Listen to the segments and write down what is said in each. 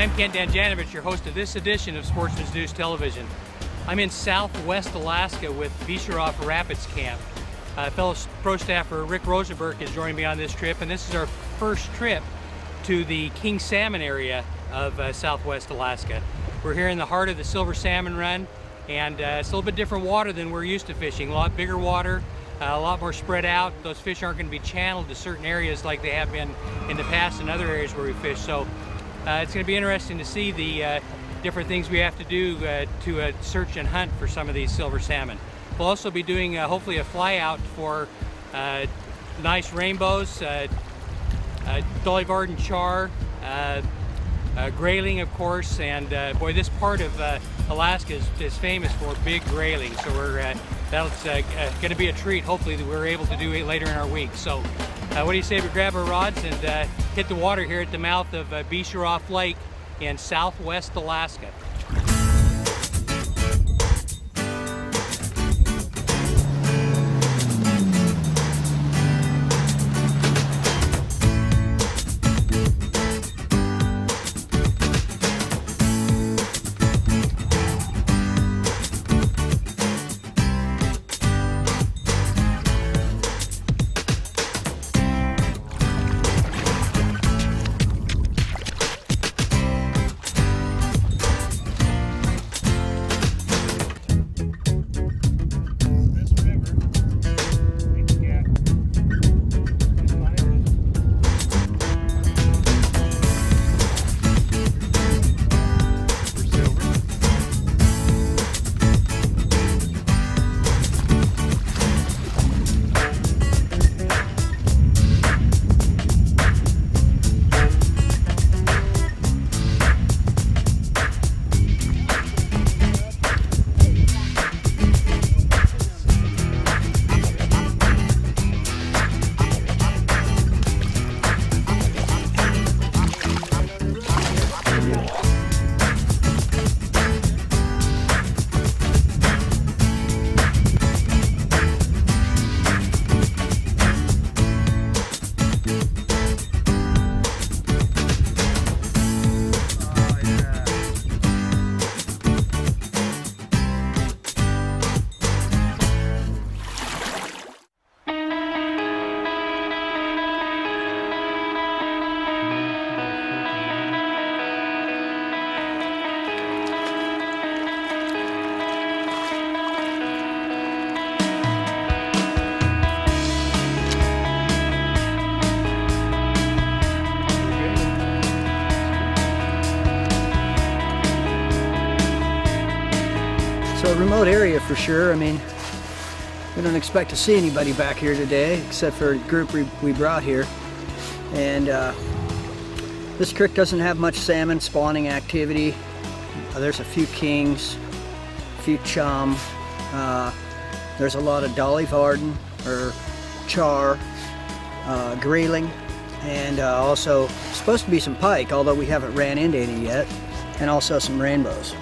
I'm Ken Danjanovich, your host of this edition of Sportsman's News Television. I'm in Southwest Alaska with Becharof Rapids Camp. Fellow pro staffer Rick Rosenberg is joining me on this trip, and this is our first trip to the king salmon area of Southwest Alaska. We're here in the heart of the silver salmon run, and it's a little bit different water than we're used to fishing. A lot bigger water, a lot more spread out. Those fish aren't going to be channeled to certain areas like they have been in the past in other areas where we fish. So it's going to be interesting to see the different things we have to do to search and hunt for some of these silver salmon. We'll also be doing hopefully a fly out for nice rainbows, Dolly Varden char, grayling of course, and boy, this part of Alaska is famous for big grayling, so that's going to be a treat hopefully that we're able to do it later in our week. So what do you say we grab our rods and hit the water here at the mouth of Becharof Lake in Southwest Alaska. So a remote area for sure. I mean, we don't expect to see anybody back here today except for a group we brought here. And this creek doesn't have much salmon spawning activity. There's a few kings, a few chum. There's a lot of Dolly Varden or char, grayling, and also supposed to be some pike, although we haven't ran into any yet, and also some rainbows.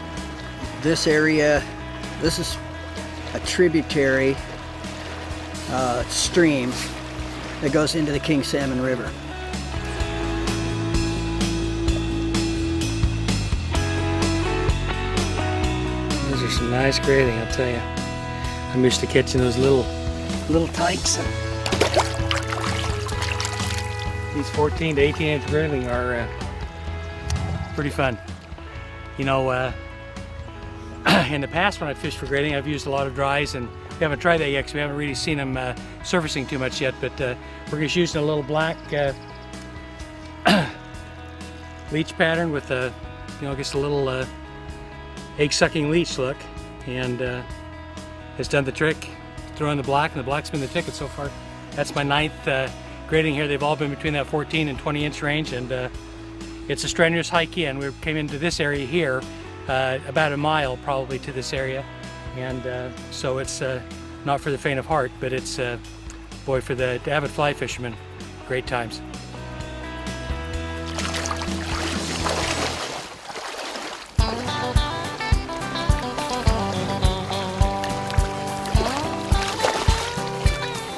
This area, this is a tributary stream that goes into the King Salmon River. Those are some nice grayling, I'll tell you. I'm used to catching those little tykes. These 14 to 18 inch grayling are pretty fun. You know, in the past when I fished for grayling, I've used a lot of dries, and we haven't tried that yet because we haven't really seen them surfacing too much yet, but we're just using a little black leech pattern with a, you know, just a little egg-sucking leech look, and it's done the trick. Throw in the black, and the black's been the ticket so far. That's my 9th grayling here. They've all been between that 14 and 20 inch range, and it's a strenuous hike in. We came into this area here about a mile probably to this area, and so it's not for the faint of heart, but it's boy, for the avid fly fishermen, great times.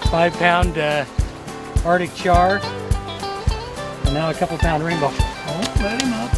Five-pound Arctic char, and now a couple-pound rainbow. Oh, let him up.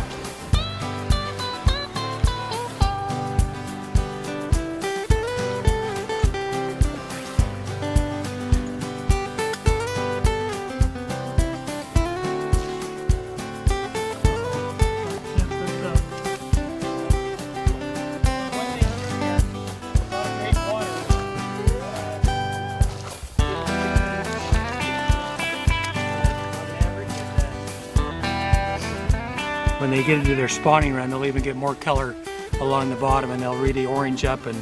when they get into their spawning run, they'll even get more color along the bottom, and they'll really orange up and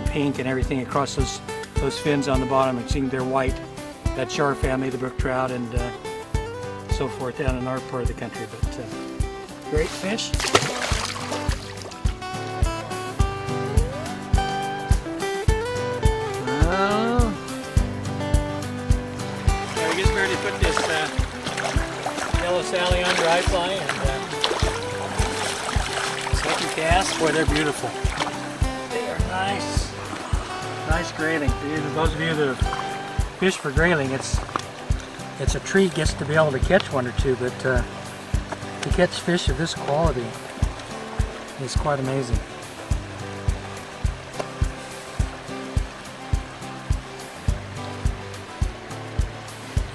pink and everything across those fins on the bottom. And seeing they're white. That char family, the brook trout, and so forth down in our part of the country. But great fish. We just barely put this yellow Sally on dry fly, and second cast. Boy, they're beautiful. They are nice. Nice grayling. Those of you that have fished for grayling, it's a treat just to be able to catch one or two, but to catch fish of this quality is quite amazing.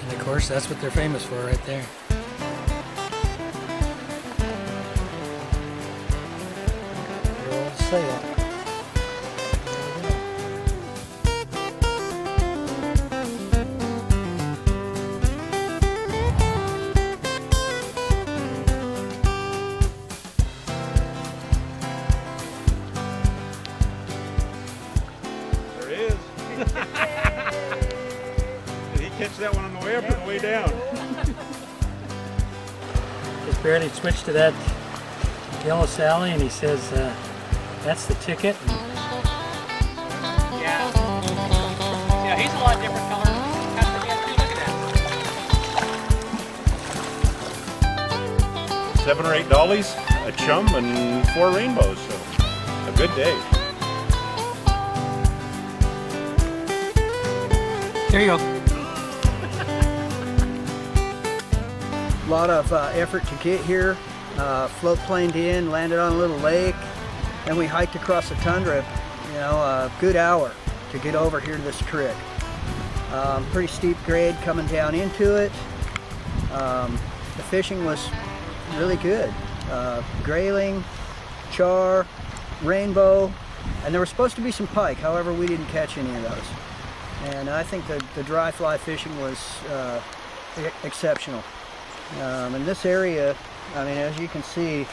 And of course, that's what they're famous for right there. Your old sail. Did he catch that one on the way up or the way down? Just barely switched to that yellow Sally, and he says, that's the ticket. Yeah. Yeah, he's a lot different color. Look at that. $7 or $8 dollies, a chum, and 4 rainbows. So a good day. There you go. A lot of effort to get here. Float planed in, landed on a little lake, and we hiked across the tundra. You know, a good hour to get over here to this creek. Pretty steep grade coming down into it. The fishing was really good. Grayling, char, rainbow, and there was supposed to be some pike. However, we didn't catch any of those. And I think the dry fly fishing was exceptional. In this area, I mean, as you can see,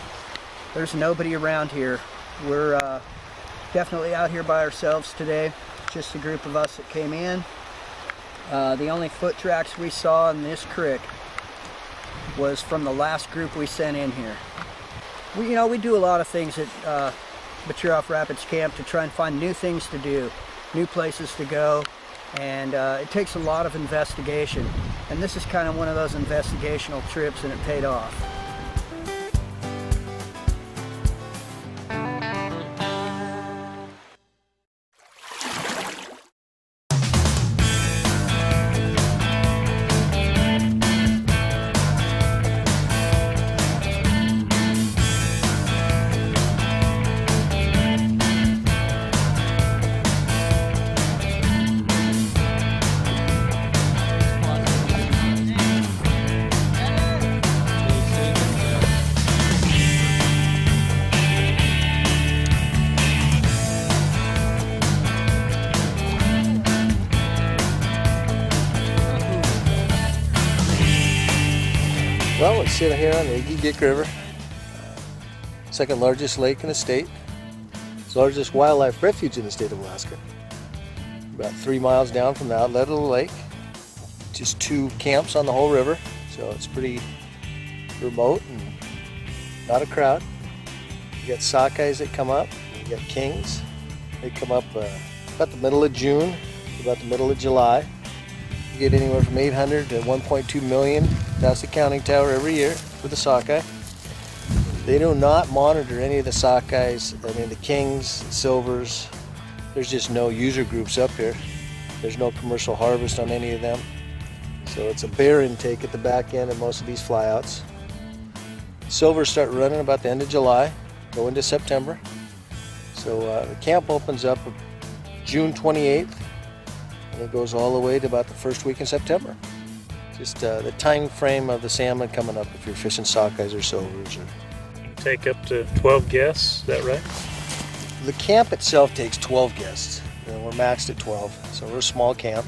there's nobody around here. We're definitely out here by ourselves today, just a group of us that came in. The only foot tracks we saw in this creek was from the last group we sent in here. We do a lot of things at Becharof Rapids Camp to try and find new things to do, new places to go. And it takes a lot of investigation, and this is kind of one of those investigational trips, and it paid off. Well, we're sitting here on the Iggy River, second largest lake in the state. It's the largest wildlife refuge in the state of Alaska. About 3 miles down from the outlet of the lake. Just 2 camps on the whole river, so it's pretty remote and not a crowd. You got sockeyes that come up, you got kings. They come up about the middle of June, about the middle of July. You get anywhere from 800 to 1.2 million past the counting tower every year for the sockeye. They do not monitor any of the sockeyes, I mean the kings, silvers. There's just no user groups up here. There's no commercial harvest on any of them. So it's a bear intake at the back end of most of these flyouts. Silvers start running about the end of July, go into September. So the camp opens up June 28th. And it goes all the way to about the first week in September. Just the time frame of the salmon coming up if you're fishing sockeyes or silvers. Take up to 12 guests, is that right? The camp itself takes 12 guests. And we're maxed at 12, so we're a small camp.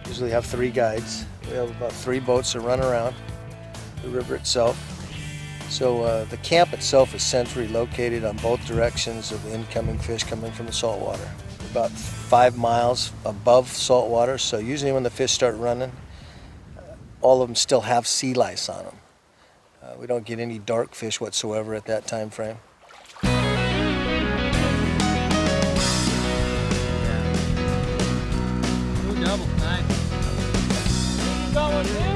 Usually have 3 guides. We have about 3 boats that run around the river itself. So the camp itself is centrally located on both directions of the incoming fish coming from the saltwater. About 5 miles above saltwater, so usually when the fish start running, all of them still have sea lice on them. We don't get any dark fish whatsoever at that time frame. Double, nice. Going down.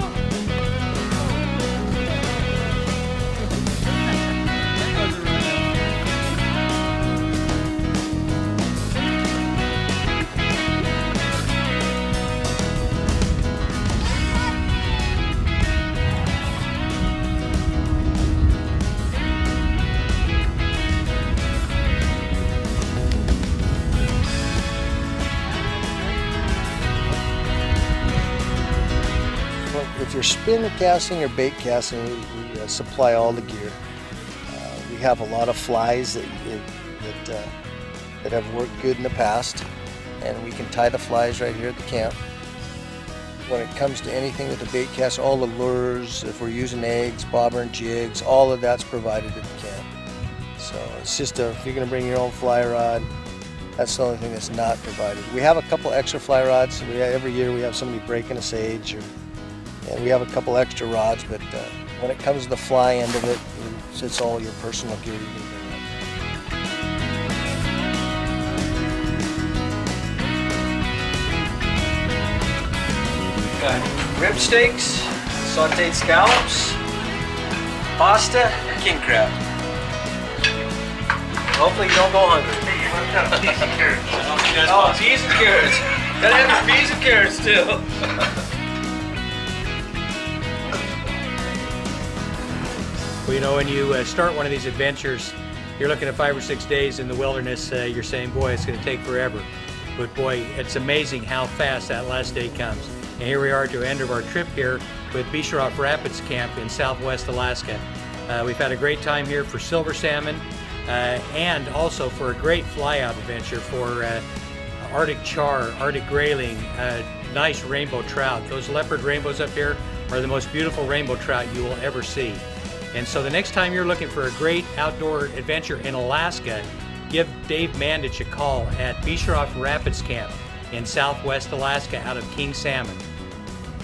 If you're spin casting or bait casting, we supply all the gear. We have a lot of flies that have worked good in the past, and we can tie the flies right here at the camp. When it comes to anything with the bait cast, all the lures, if we're using eggs, bobber and jigs, all of that's provided at the camp. So it's just if you're going to bring your own fly rod, that's the only thing that's not provided. We have a couple extra fly rods. Every year we have somebody breaking a sage, and we have a couple extra rods, but when it comes to the fly end of it, it's all your personal gear you can bring up. Got rib steaks, sauteed scallops, pasta, and king crab. Hopefully you don't go hungry. Peas and carrots. Oh, peas and carrots. Gotta have your peas and carrots too. Well, you know, when you start one of these adventures, you're looking at 5 or 6 days in the wilderness, you're saying, boy, it's going to take forever. But boy, it's amazing how fast that last day comes. And here we are at the end of our trip here with Becharof Rapids Camp in southwest Alaska. We've had a great time here for silver salmon and also for a great fly-out adventure for Arctic char, Arctic grayling, nice rainbow trout. Those leopard rainbows up here are the most beautiful rainbow trout you will ever see. And so the next time you're looking for a great outdoor adventure in Alaska, give Dave Mandich a call at Becharof Rapids Camp in southwest Alaska out of King Salmon.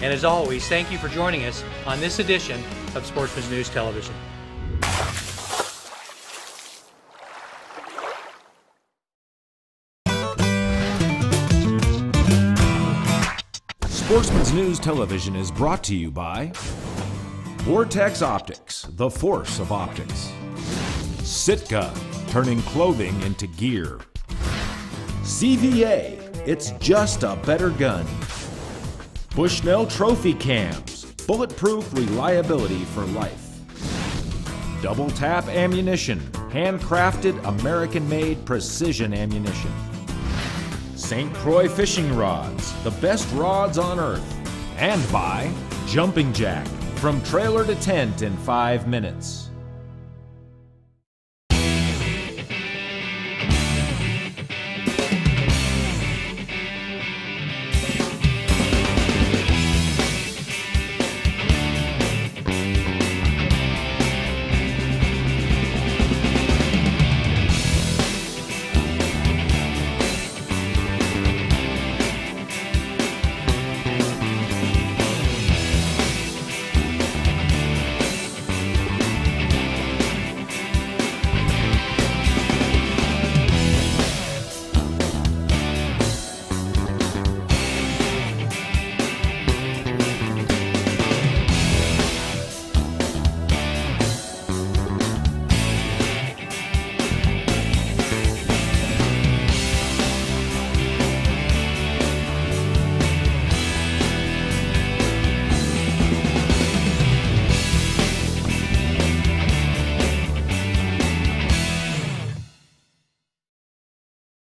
And as always, thank you for joining us on this edition of Sportsman's News Television. Sportsman's News Television is brought to you by Vortex Optics, the force of optics. Sitka, turning clothing into gear. CVA, it's just a better gun. Bushnell Trophy Cams, bulletproof reliability for life. Double Tap Ammunition, handcrafted, American-made precision ammunition. St. Croix Fishing Rods, the best rods on earth. And by Jumping Jack, from trailer to tent in 5 minutes.